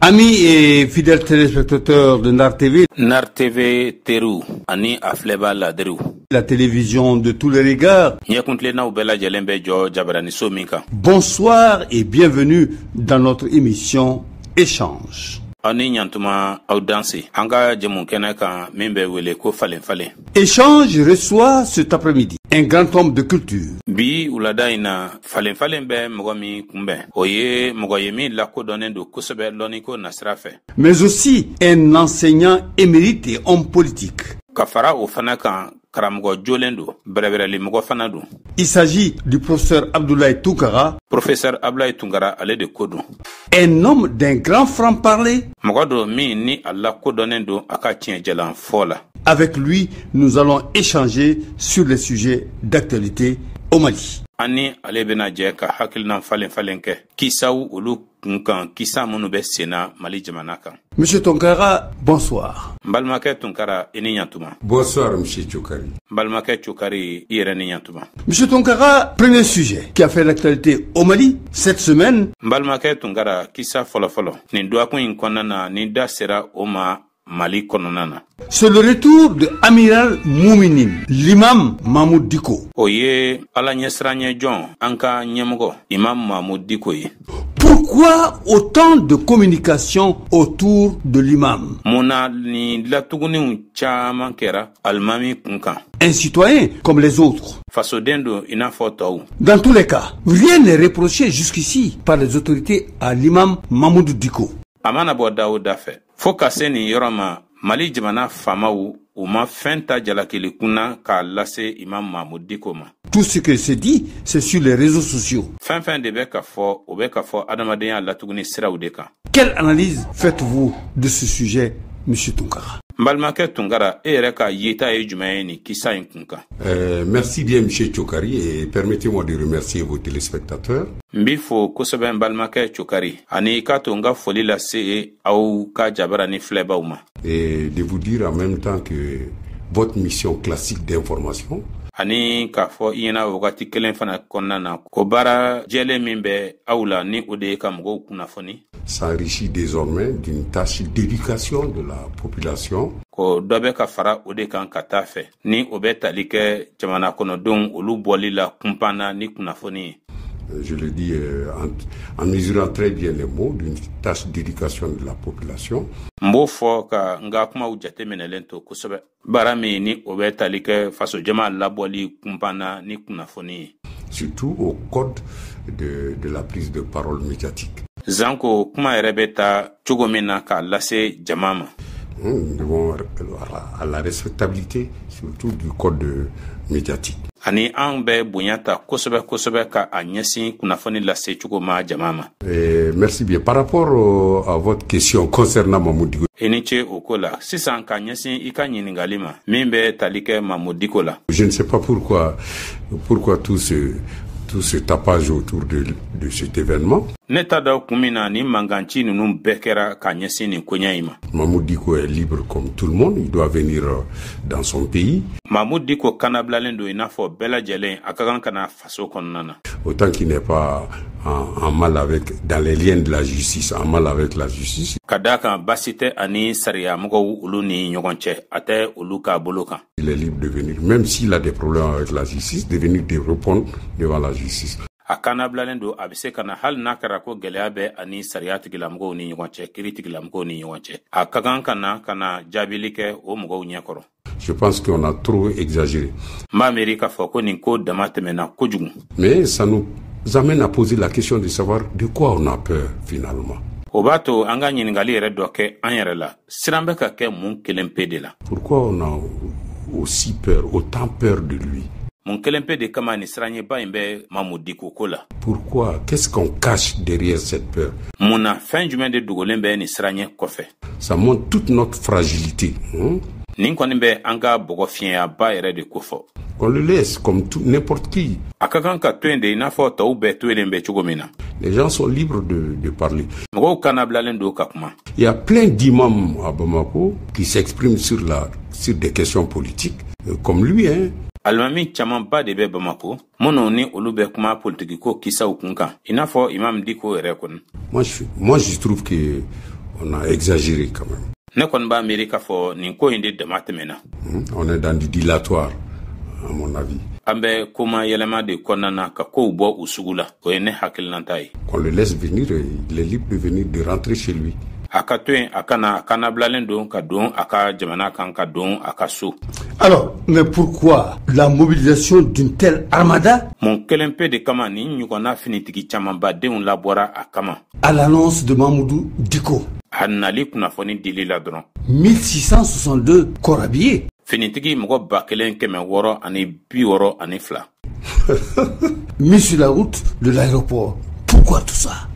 Amis et fidèles téléspectateurs de NAR TV, NAR TV Teru, Ani Afleba Laderu. La télévision de tous les regards. Bonsoir et bienvenue dans notre émission Échange. Échange reçoit cet après-midi un grand homme de culture. Mais aussi un enseignant émérite et homme politique. Il s'agit du professeur Abdoulaye Tounkara. Professeur Abdoulaye Tounkara, allez de Kodou. Un homme d'un grand franc-parler. Avec lui, nous allons échanger sur les sujets d'actualité au Mali. Ani alebena jeka hakil nan falen kisaw ulu nkan kisa munu be sena Mali jamanaka. Monsieur Tounkara, bonsoir. Mbalmake Tounkara eni nyantuma. Bonsoir Monsieur Tchoukari. Mbalmake Tchoukari yere ni nyantuma. Monsieur Tounkara, premier sujet qui a fait l'actualité au Mali cette semaine. Mbalmake Tounkara kisa folofolo ni doa kun konana ni da sera oma Mali kononana. C'est le retour de Amiral Mouminine, l'imam Mahmoud Diko. Oye ala nyesranye John anka nyemogo imam Mahmoud Diko yi. Pourquoi autant de communication autour de l'imam? Mona ni la tuguni chama kera almami kunkan. Un citoyen comme les autres. Fasodendo ina foto. Dans tous les cas, rien n'est reproché jusqu'ici par les autorités à l'imam Mahmoud Diko. Amana bo Daouda fe. Foka seni yorama Mali jamana famaou ou ma fenta jalakili kuna ka lase imam Mahmoud Diko ma. Tout ce que c'est dit, c'est sur les réseaux sociaux. Fin de beka fo, ou beka fo adamadeya latuguni sira udeka. Quelle analyse faites-vous de ce sujet, Monsieur Tounkara? Mbalmake Tounkara ereka yita e jumayeni kisa inkunka. Merci bien Monsieur Tchoukari et permettez-moi de remercier vos téléspectateurs. Mbifo kosobe Mbalmake Tchoukari ani katonga foli la se au ka jabara ni fleba uma. Et de vous dire en même temps que votre mission classique d'information ani kafo ina wakati kelen fana konnana ko bara jele mimbe awla ni ode kam go kunafoni s'enrichit désormais d'une tâche d'éducation de la population. Ko dobe ka fara ode kan katafe ni obetalike jamana kono don olu boli la kumpana ni kunafoni. Je le dis en mesurant très bien les mots, d'une tâche d'éducation de la population. Mbofo ka nga kuma ujate menelento kusobe barami ni obetalike faso jama laboli kumpana ni kunafoni. Surtout au code de la prise de parole médiatique. Zanko kuma erebeta chugomena ka lase jamama. Nous devons à la respectabilité surtout du code médiatique. Ani anbe bunyata kosobe ka anyesi kunafoni lase chugoma jamama. Merci bien. Par rapport à votre question concernant Mahmoud Diko. Eniche okola sisan ka anyesi ikanyini ngalima mimbe talike Mahmoud Diko la. Je ne sais pas pourquoi tout ce tapage autour de cet événement. Netada kumina ni manganchi nunu bekera kanyesi ni kunyaima. Mahmoud Diko est libre comme tout le monde, il doit venir dans son pays. Mahmoud Diko kanablalendo inafo bela jelen akagan kana faso konnana. Autant qu'il n'est pas en mal avec, dans les liens de la justice, en mal avec la justice. Kadaka basite ani saria moko ulu ni nyogonche ate uluka boloka. Il est libre de venir, même s'il a des problèmes avec la justice, de venir de répondre devant la justice. Akana blalendo abise kana hal nakara ko geleabe ani sariati gilamgo ni nyogonche kiriti gilamgo ni nyogonche. Akagan kana jabilike o mgo nyekoro. Je pense qu'on a trop exagéré. Mais ça nous amène à poser la question de savoir de quoi on a peur finalement. Pourquoi on a aussi peur, autant peur de lui? Pourquoi? Qu'est-ce qu'on cache derrière cette peur? Ça montre toute notre fragilité. On le laisse comme n'importe qui. Les gens sont libres de parler. Il y a plein d'imams à Bamako qui s'expriment sur des questions politiques, comme lui, hein. Almami chaman ba de be Bamako mono ni olube kuma politique ko kisa ukunka inafo imam Diko erekon. Moi je trouve que On a exagéré quand même. On est dans du dilatoire, à mon avis. Qu'on le laisse venir, il est libre de venir, de rentrer chez lui. Alors, mais pourquoi la mobilisation d'une telle armada à l'annonce de Mamoudou Diko? 1662 corps habillés. Mis sur la route de l'aéroport. Pourquoi tout ça?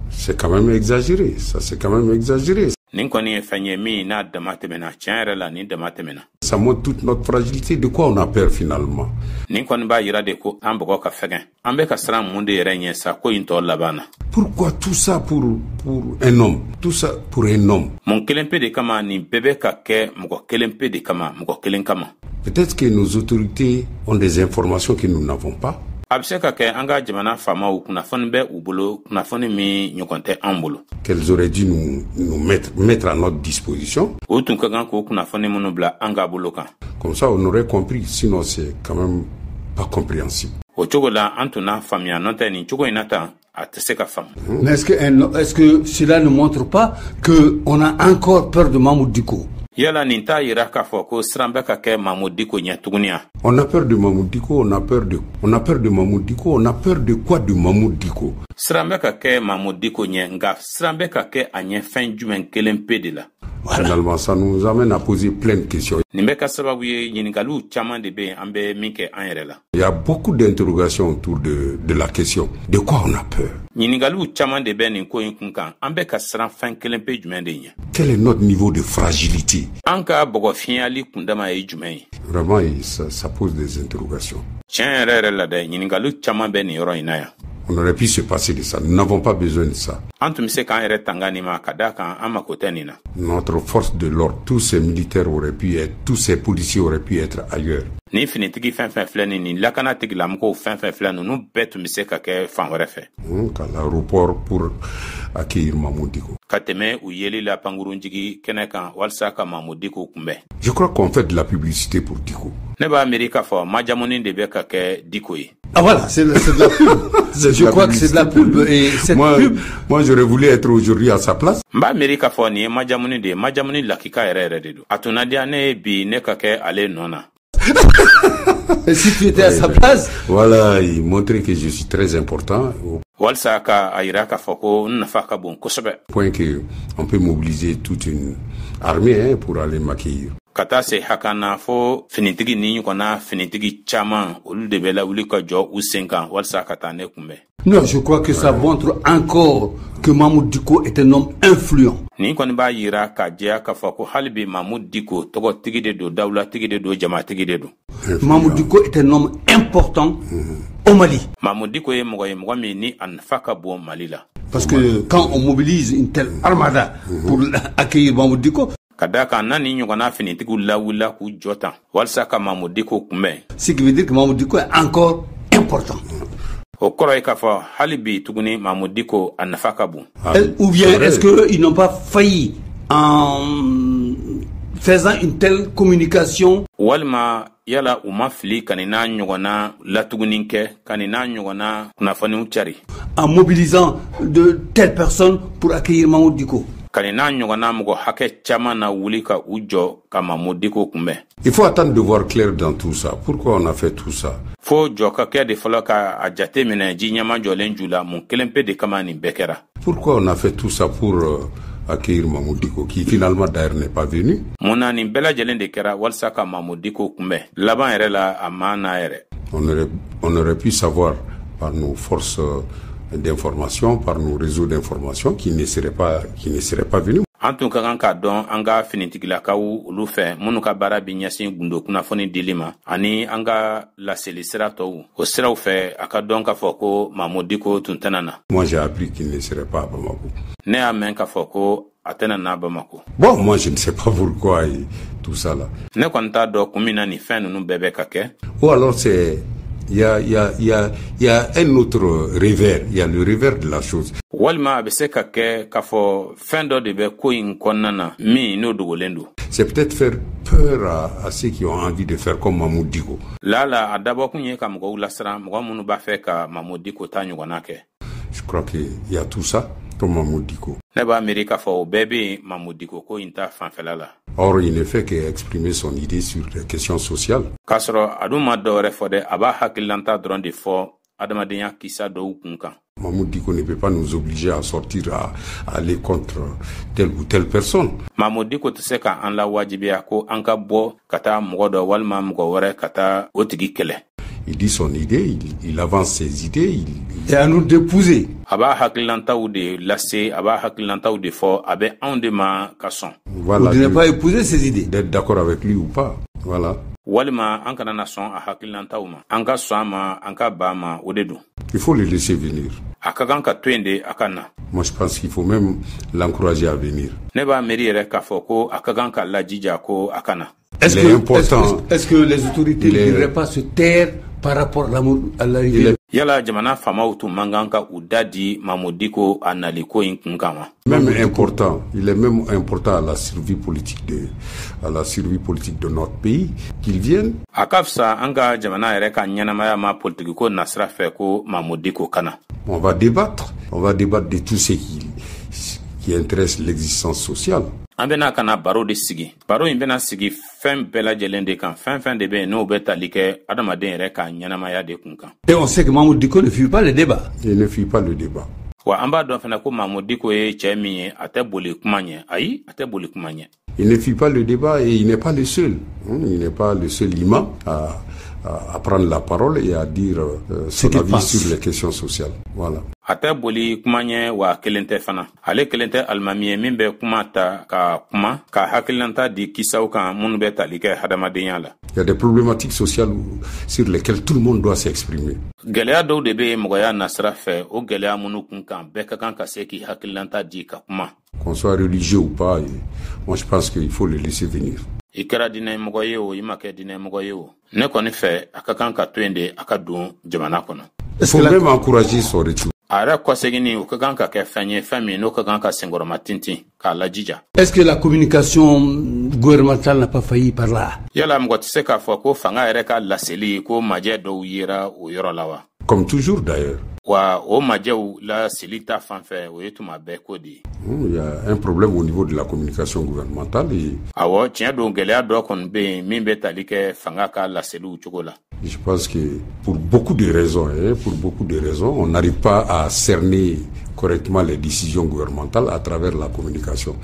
C'est quand même exagéré, ça c'est quand même exagéré. Ça montre toute notre fragilité. De quoi on a peur finalement? Pourquoi tout ça pour un homme? Tout ça pour un homme. Peut-être que nos autorités ont des informations que nous n'avons pas. Qu'elles auraient dû nous mettre à notre disposition. Comme ça, on aurait compris. Sinon, c'est quand même pas compréhensible. Mais est-ce que cela ne montre pas qu'on a encore peur de Mamoudou Diko? On a peur de Mamoudou Diko, on a peur de Mamoudou Diko, on a peur de quoi de Mamoudou Diko? Finalement, ça nous amène à poser plein de questions. Il y a beaucoup d'interrogations autour de la question. De quoi on a peur? Quel est notre niveau de fragilité? Vraiment, ça pose des interrogations. On aurait pu se passer de ça. Nous n'avons pas besoin de ça. Notre force de l'ordre, tous ces militaires auraient pu être, tous ces policiers auraient pu être ailleurs. À l'aéroport pour accueillir Mamoudou Diko. Je crois qu'on fait de la publicité pour Diko. Ah voilà, c'est de la pub. Je crois que c'est de la pub. Et cette pub... Moi, j'aurais voulu être aujourd'hui à sa place. Et si tu étais à sa place? Voilà, il montrait que je suis très important. Point qu'on peut mobiliser toute une armée pour aller m'accueillir. Non, je crois que ça montre encore que Mamoudou Diko est un homme influent. Mamoudou Diko est un homme important au Mali. Parce que quand on mobilise une telle armada pour accueillir Mamoudou Diko, ce qui veut dire que Mamoudou Diko est encore important. Ou bien est-ce qu'ils n'ont pas failli en faisant une telle communication? En mobilisant de telles personnes pour accueillir Mamoudou Diko. Il faut attendre de voir clair dans tout ça. Pourquoi on a fait tout ça? Pourquoi on a fait tout ça pour accueillir Mamoudou Diko, qui finalement d'ailleurs n'est pas venu? On aurait pu savoir par nos forces d'information, par nos réseaux d'information, qui ne seraient pas venus. Moi j'ai appris qu'il ne serait pas à Bamako. Bon, moi je ne sais pas pourquoi tout ça là. Ou alors c'est Il y a un autre revers. Il y a le revers de la chose. C'est peut-être faire peur à ceux qui ont envie de faire comme Mamoud Diko. Je crois qu'il y a tout ça comme Mamoud Diko. Or, il ne fait qu'exprimer son idée sur les questions sociales. Mamoud Diko ne peut pas nous obliger à sortir, à aller contre telle ou telle personne. Il dit son idée, il avance ses idées. Et à nous d'épouser. Voilà. Vous ne pas épouser ses idées. D'être d'accord avec lui ou pas. Voilà. Il faut le laisser venir. Moi, je pense qu'il faut même l'encourager à venir. Est-ce que les autorités ne devraient pas se taire par rapport à l'arrivée? Même important, il est même important à la survie politique de notre pays qu'il vienne. On va débattre de tout ce qui intéresse l'existence sociale. Et on sait que Mamoud Diko ne fuit pas le débat. Il ne fuit pas le débat. Il ne fuit pas le débat et il n'est pas le seul. Il n'est pas le seul imam à prendre la parole et à dire son avis sur les questions sociales. Voilà. Il y a des problématiques sociales sur lesquelles tout le monde doit s'exprimer. Qu'on soit religieux ou pas, moi je pense qu'il faut le laisser venir. Il faut même encourager son retour. Est-ce que la communication gouvernementale n'a pas failli par là? Comme toujours d'ailleurs. Il y a un problème au niveau de la communication gouvernementale. Je pense que pour beaucoup de raisons, on n'arrive pas à cerner correctement les décisions gouvernementales à travers la communication.